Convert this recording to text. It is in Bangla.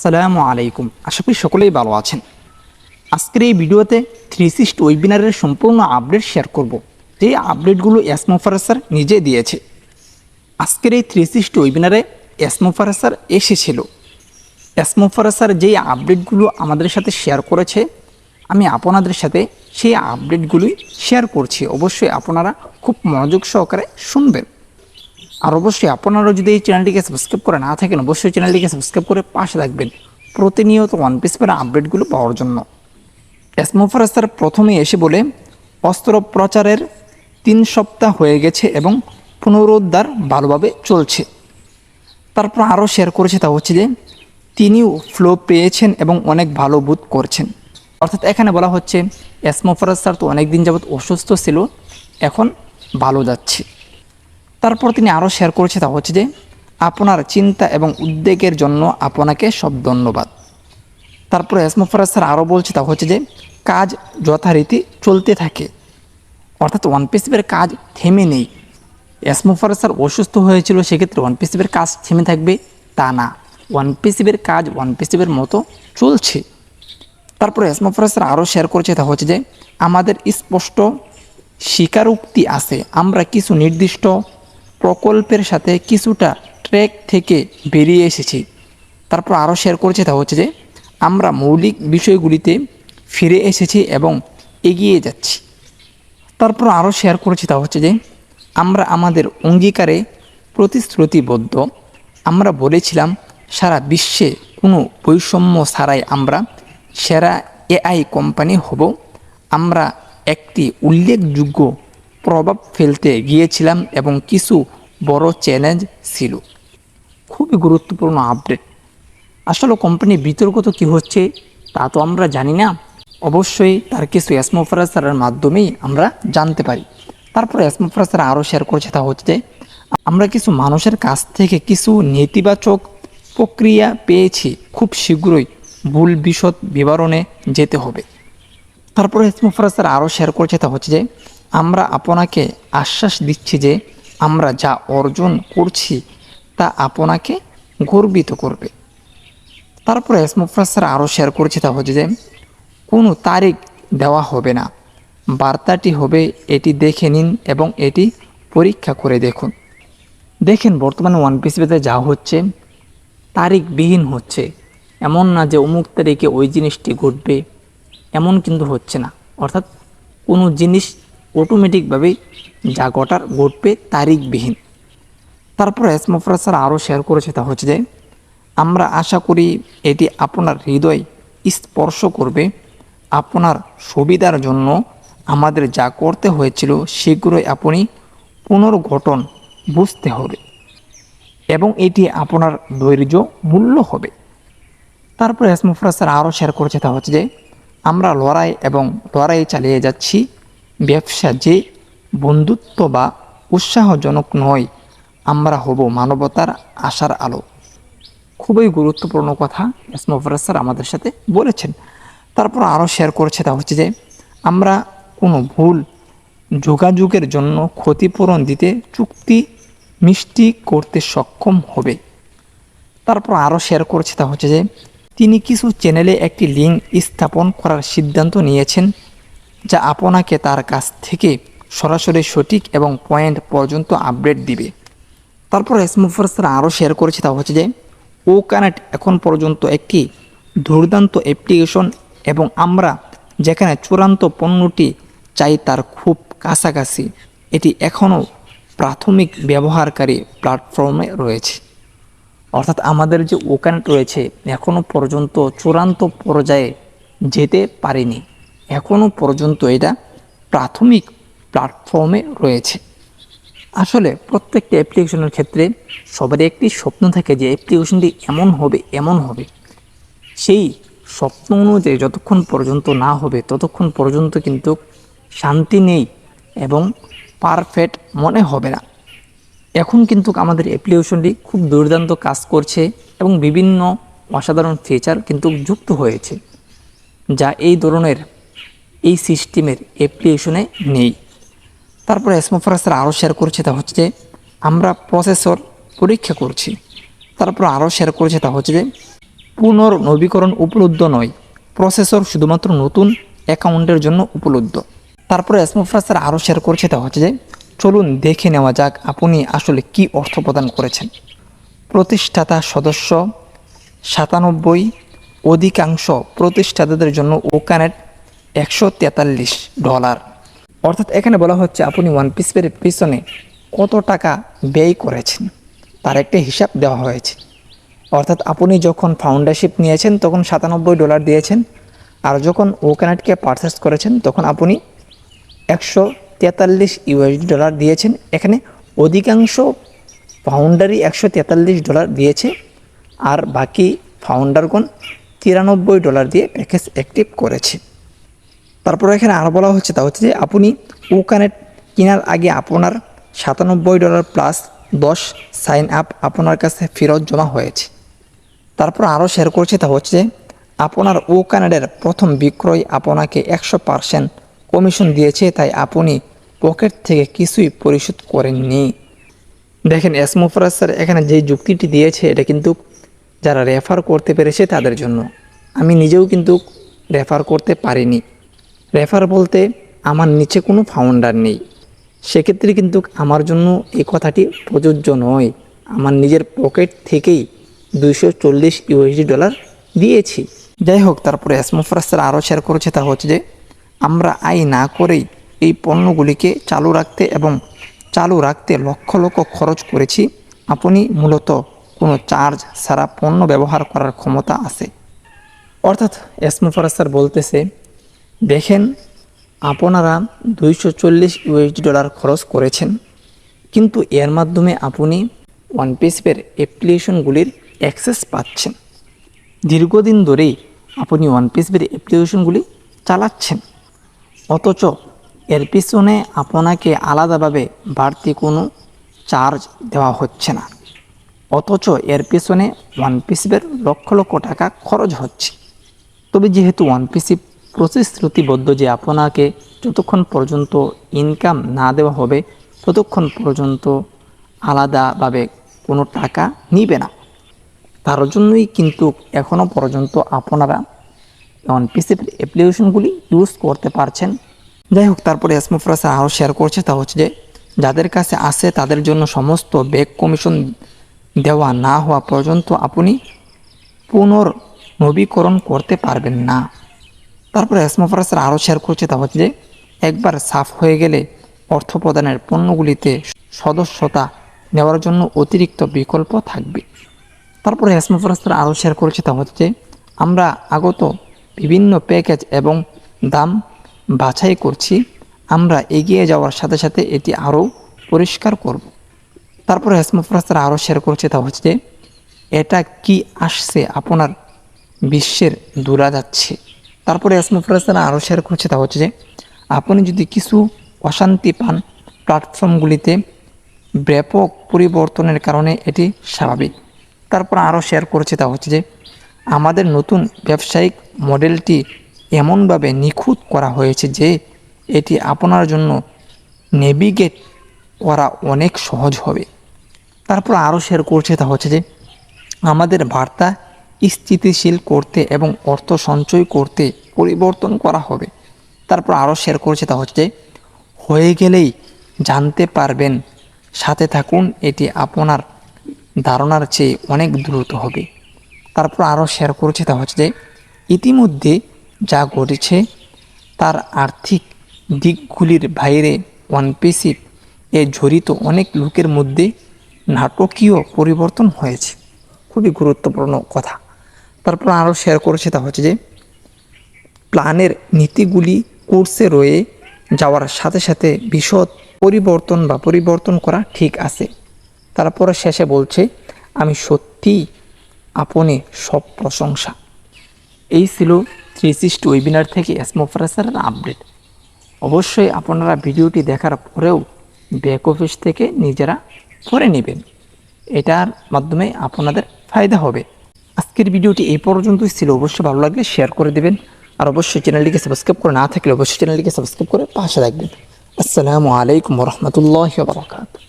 আসসালামু আলাইকুম। আশা করি সকলেই ভালো আছেন। আজকের এই ভিডিওতে 360 ওয়েবিনারের সম্পূর্ণ আপডেট শেয়ার করব, যে আপডেটগুলো এসমোফারেজ স্যার নিজে দিয়েছে। আজকের এই 360 ওয়েবিনারে এসমোফারেজ স্যার এসেছিল। এসমোফারেজ স্যার যেই আপডেটগুলো আমাদের সাথে শেয়ার করেছে, আমি আপনাদের সাথে সেই আপডেটগুলোই শেয়ার করছি। অবশ্যই আপনারা খুব মনোযোগ সহকারে শুনবেন। আর অবশ্যই আপনারা যদি এই চ্যানেলটিকে সাবস্ক্রাইব করে না থাকেন, অবশ্যই চ্যানেলটিকে সাবস্ক্রাইব করে পাশে থাকবেন প্রতিনিয়ত ওয়ান পিস পের আপডেটগুলো পাওয়ার জন্য। এসমোফারেজ স্যার প্রথমে এসে বলে, অস্ত্রোপচারের 3 সপ্তাহ হয়ে গেছে এবং পুনরুদ্ধার ভালোভাবে চলছে। তারপর আরও শেয়ার করেছে, তা হচ্ছে যে তিনিও ফ্লো পেয়েছেন এবং অনেক ভালো বোধ করছেন। অর্থাৎ এখানে বলা হচ্ছে এসমোফারেজ স্যার তো অনেক দিন যাবৎ অসুস্থ ছিল, এখন ভালো যাচ্ছে। তারপর তিনি আরও শেয়ার করেছে, তা হচ্ছে যে আপনার চিন্তা এবং উদ্বেগের জন্য আপনাকে সব ধন্যবাদ। তারপরে এসমোফারেজ স্যার আরও বলছে, তা হচ্ছে যে কাজ যথারীতি চলতে থাকে, অর্থাৎ ওয়ান পিসের কাজ থেমে নেই। এসমোফারেজ স্যার অসুস্থ হয়েছিল, সেক্ষেত্রে ওয়ান পিসের কাজ থেমে থাকবে তা না, ওয়ান পিসের কাজ ওয়ান পিসের মতো চলছে। তারপরে এসমোফারেজ স্যার আরও শেয়ার করেছে, তা হচ্ছে যে আমাদের স্পষ্ট স্বীকারোক্তি আছে, আমরা কিছু নির্দিষ্ট প্রকল্পের সাথে কিছুটা ট্র্যাক থেকে বেরিয়ে এসেছি। তারপর আরও শেয়ার করেছে, তা হচ্ছে যে আমরা মৌলিক বিষয়গুলিতে ফিরে এসেছি এবং এগিয়ে যাচ্ছি। তারপর আরও শেয়ার করেছি, তা হচ্ছে যে আমরা আমাদের অঙ্গীকারে প্রতিশ্রুতিবদ্ধ। আমরা বলেছিলাম সারা বিশ্বে কোনো বৈষম্য ছাড়াই আমরা সেরা এআই কোম্পানি হব। আমরা একটি উল্লেখযোগ্য প্রভাব ফেলতে গিয়েছিলাম এবং কিছু বড় চ্যালেঞ্জ ছিল। খুবই গুরুত্বপূর্ণ আপডেট। আসলে কোম্পানির বিতর্ক তো কী হচ্ছে তা তো আমরা জানি না, অবশ্যই তার কিছু এসমোফারেজ স্যারের মাধ্যমেই আমরা জানতে পারি। তারপরে এসমোফারেজ স্যার আরও শেয়ার করেছে, তা হচ্ছে যে আমরা কিছু মানুষের কাছ থেকে কিছু নেতিবাচক প্রক্রিয়া পেয়েছি, খুব শীঘ্রই ভুল বিশদ বিবরণে যেতে হবে। তারপরে এসমোফারেজ স্যার আরও শেয়ার করেছে, তা হচ্ছে যে আমরা আপনাকে আশ্বাস দিচ্ছি যে আমরা যা অর্জন করছি তা আপনাকে গর্বিত করবে। তারপরে এসমোফারেজ স্যার আরও শেয়ার করেছে, তা হচ্ছে যে কোনো তারিখ দেওয়া হবে না, বার্তাটি হবে এটি দেখে নিন এবং এটি পরীক্ষা করে দেখুন। দেখেন বর্তমানে ওয়ান পিস বেতে যা হচ্ছে তারিখবিহীন হচ্ছে, এমন না যে অমুক তারিখে ওই জিনিসটি ঘটবে, এমন কিন্তু হচ্ছে না। অর্থাৎ কোনো জিনিস অটোমেটিকভাবেই যা ঘটবে তারিখবিহীন। তারপর এসমোফারেজ স্যার আরও শেয়ার করেছে, তা হচ্ছে যে আমরা আশা করি এটি আপনার হৃদয় স্পর্শ করবে। আপনার সুবিধার জন্য আমাদের যা করতে হয়েছিল শীঘ্রই আপনি পুনর্গঠন বুঝতে হবে এবং এটি আপনার ধৈর্য মূল্য হবে। তারপর এসমোফারেজ স্যার আরও শেয়ার করেছে, তা হচ্ছে যে আমরা লড়াই চালিয়ে যাচ্ছি। ব্যবসা যে বন্ধুত্ব বা উৎসাহজনক নয়, আমরা হব মানবতার আশার আলো। খুবই গুরুত্বপূর্ণ কথা এসমোফারেজ স্যার আমাদের সাথে বলেছেন। তারপর আরও শেয়ার করেছে, তা হচ্ছে যে আমরা কোনো ভুল যোগাযোগের জন্য ক্ষতিপূরণ দিতে চুক্তি মিষ্টি করতে সক্ষম হবে। তারপর আরও শেয়ার করেছে, তা হচ্ছে যে তিনি কিছু চ্যানেলে একটি লিঙ্ক স্থাপন করার সিদ্ধান্ত নিয়েছেন, যা আপনাকে তার কাছ থেকে সরাসরি সঠিক এবং পয়েন্ট পর্যন্ত আপডেট দিবে। তারপর এসমোফারেজ স্যার আরও শেয়ার করেছে, তা হচ্ছে যে ওকানেক্ট এখন পর্যন্ত একটি দুর্দান্ত অ্যাপ্লিকেশন এবং আমরা যেখানে চূড়ান্ত পণ্যটি চাই তার খুব কাছাকাছি। এটি এখনও প্রাথমিক ব্যবহারকারী প্ল্যাটফর্মে রয়েছে। অর্থাৎ আমাদের যে ওকানেক্ট রয়েছে এখনও পর্যন্ত চূড়ান্ত পর্যায়ে যেতে পারেনি, এখনও পর্যন্ত এটা প্রাথমিক প্ল্যাটফর্মে রয়েছে। আসলে প্রত্যেকটা অ্যাপ্লিকেশনের ক্ষেত্রে সবারই একটি স্বপ্ন থাকে যে অ্যাপ্লিকেশনটি এমন হবে। সেই স্বপ্ন অনুযায়ী যতক্ষণ পর্যন্ত না হবে ততক্ষণ পর্যন্ত কিন্তু শান্তি নেই এবং পারফেক্ট মনে হবে না। এখন কিন্তু আমাদের অ্যাপ্লিকেশনটি খুব দুর্দান্ত কাজ করছে এবং বিভিন্ন অসাধারণ ফিচার কিন্তু যুক্ত হয়েছে, যা এই ধরনের এই সিস্টেমের অ্যাপ্লিকেশনে নেই। তারপরে এসমোফারেজ স্যার আরও শেয়ার করছে, তা হচ্ছে যে আমরা প্রসেসর পরীক্ষা করছি। তারপর আরও শেয়ার করেছে, তা হচ্ছে যে পুনর্নবীকরণ উপলব্ধ নয়, প্রসেসর শুধুমাত্র নতুন অ্যাকাউন্টের জন্য উপলব্ধ। তারপরে এসমোফ্রাসার আরও শেয়ার করেছে, তা হচ্ছে যে চলুন দেখে নেওয়া যাক আপনি আসলে কি অর্থ প্রদান করেছেন। প্রতিষ্ঠাতা সদস্য 97, অধিকাংশ প্রতিষ্ঠাতাদের জন্য ওকানেট $143। অর্থাৎ এখানে বলা হচ্ছে আপনি ওয়ান পিসের পিছনে কত টাকা ব্যয় করেছেন তার একটা হিসাব দেওয়া হয়েছে। অর্থাৎ আপনি যখন ফাউন্ডারশিপ নিয়েছেন তখন $97 দিয়েছেন, আর যখন ওকানেটকে পারচেস করেছেন তখন আপনি $143 দিয়েছেন। এখানে অধিকাংশ ফাউন্ডারই $143 দিয়েছে, আর বাকি ফাউন্ডারগণ $93 দিয়ে প্যাকেজ অ্যাক্টিভ করেছে। তারপর এখানে আরও বলা হচ্ছে, তা হচ্ছে যে আপনি ওকানেট কেনার আগে আপনার $97 প্লাস 10 সাইন আপ আপনার কাছে ফেরত জমা হয়েছে। তারপর আরও শেয়ার করছে, তা হচ্ছে আপনার ওকানেটের প্রথম বিক্রয় আপনাকে 100% কমিশন দিয়েছে, তাই আপনি পকেট থেকে কিছুই পরিশোধ করেননি। দেখেন এসমোফ্রাসার এখানে যে যুক্তিটি দিয়েছে এটা কিন্তু যারা রেফার করতে পেরেছে তাদের জন্য। আমি নিজেও কিন্তু রেফার করতে পারিনি। রেফার বলতে আমার নিচে কোনো ফাউন্ডার নেই, সেক্ষেত্রে কিন্তু আমার জন্য এই কথাটি প্রযোজ্য নয়। আমার নিজের পকেট থেকেই $240 দিয়েছি। যাই হোক, তারপরে এসমোফ্রাসার আরও শেয়ার করেছে, তা হচ্ছে যে আমরা আয় না করেই এই পণ্যগুলিকে চালু রাখতে লক্ষ লক্ষ খরচ করেছি। আপনি মূলত কোনো চার্জ ছাড়া পণ্য ব্যবহার করার ক্ষমতা আছে। অর্থাৎ এসমোফ্রাসার বলতেছে, দেখেন আপনারা $240 খরচ করেছেন, কিন্তু এর মাধ্যমে আপনি ওয়ান পিসের অ্যাপ্লিকেশনগুলির অ্যাক্সেস পাচ্ছেন। দীর্ঘদিন ধরেই আপনি ওয়ান পিসের অ্যাপ্লিকেশনগুলি চালাচ্ছেন, অথচ এর পিছনে আপনাকে আলাদাভাবে বাড়তি কোনো চার্জ দেওয়া হচ্ছে না, অথচ এর পিছনে ওয়ান পিসের লক্ষ লক্ষ টাকা খরচ হচ্ছে। তবে যেহেতু ওয়ান পিসি প্রতিশ্রুতিবদ্ধ যে আপনাকে যতক্ষণ পর্যন্ত ইনকাম না দেওয়া হবে ততক্ষণ পর্যন্ত আলাদাভাবে কোনো টাকা নিবে না, তার জন্যই কিন্তু এখনও পর্যন্ত আপনারা ওয়ান পিসির অ্যাপ্লিকেশনগুলি ইউজ করতে পারছেন। যাই হোক, তারপরে এসমোফ্রাসার আরও শেয়ার করছে, তা হচ্ছে যে যাদের কাছে আছে তাদের জন্য সমস্ত ব্যাক কমিশন দেওয়া না হওয়া পর্যন্ত আপনি পুনর্নবীকরণ করতে পারবেন না। তারপরে এসমোফ্রাসার আরও শেয়ার করছে, তা হচ্ছে যে একবার সাফ হয়ে গেলে অর্থ প্রদানের পণ্যগুলিতে সদস্যতা নেওয়ার জন্য অতিরিক্ত বিকল্প থাকবে। তারপরে এসমোফ্রাসার আরও শেয়ার করেছে, তা হচ্ছে আমরা আগত বিভিন্ন প্যাকেজ এবং দাম বাছাই করছি, আমরা এগিয়ে যাওয়ার সাথে সাথে এটি আরও পরিষ্কার করব। তারপরে এসমোফ্রাসার আরও শেয়ার করছে, তা হচ্ছে এটা কি আসছে আপনার বিশ্বের দূরা যাচ্ছে। তারপরে এসমোফ্রাসার আরও শেয়ার করছে, তা হচ্ছে যে আপনি যদি কিছু অশান্তি পান প্ল্যাটফর্মগুলিতে ব্যাপক পরিবর্তনের কারণে এটি স্বাভাবিক। তারপর আরও শেয়ার করেছে, তা হচ্ছে যে আমাদের নতুন ব্যবসায়িক মডেলটি এমনভাবে নিখুঁত করা হয়েছে যে এটি আপনার জন্য নেভিগেট করা অনেক সহজ হবে। তারপর আরও শেয়ার করছে, তা হচ্ছে যে আমাদের বার্তা স্থিতিশীল করতে এবং অর্থ সঞ্চয় করতে পরিবর্তন করা হবে। তারপর আরও শেয়ার করছে, তা হচ্ছে যে হয়ে গেলেই জানতে পারবেন, সাথে থাকুন, এটি আপনার ধারণার চেয়ে অনেক দ্রুত হবে। তারপর আরও শেয়ার করেছে, তা হচ্ছে যে ইতিমধ্যে যা ঘটেছে তার আর্থিক দিকগুলির বাইরে ওয়ান পিসি এ জড়িত অনেক লোকের মধ্যে নাটকীয় পরিবর্তন হয়েছে। খুবই গুরুত্বপূর্ণ কথা। তারপর আরও শেয়ার করেছে, তা হচ্ছে যে প্ল্যানের নীতিগুলি কোর্সে রয়ে যাওয়ার সাথে সাথে বিশদ পরিবর্তন করা ঠিক আছে। তারপরে শেষে বলছে, আমি সত্যিই আপনি সব প্রশংসা। এই ছিল 360 ওয়েবিনার থেকে এসমোফ্রাসারের আপডেট। অবশ্যই আপনারা ভিডিওটি দেখার পরেও ব্যাক অফিস থেকে নিজেরা করে নেবেন, এটার মাধ্যমে আপনাদের ফায়দা হবে। আজকের ভিডিওটি এই পর্যন্তই ছিল। অবশ্যই ভালো লাগলে শেয়ার করে দেবেন, আর অবশ্যই চ্যানেলটিকে সাবস্ক্রাইব করে না থাকলে অবশ্যই চ্যানেলটিকে সাবস্ক্রাইব করে পাশে রাখবেন। আসসালামু আলাইকুম ওয়া রাহমাতুল্লাহি ওয়া বারাকাতুহু।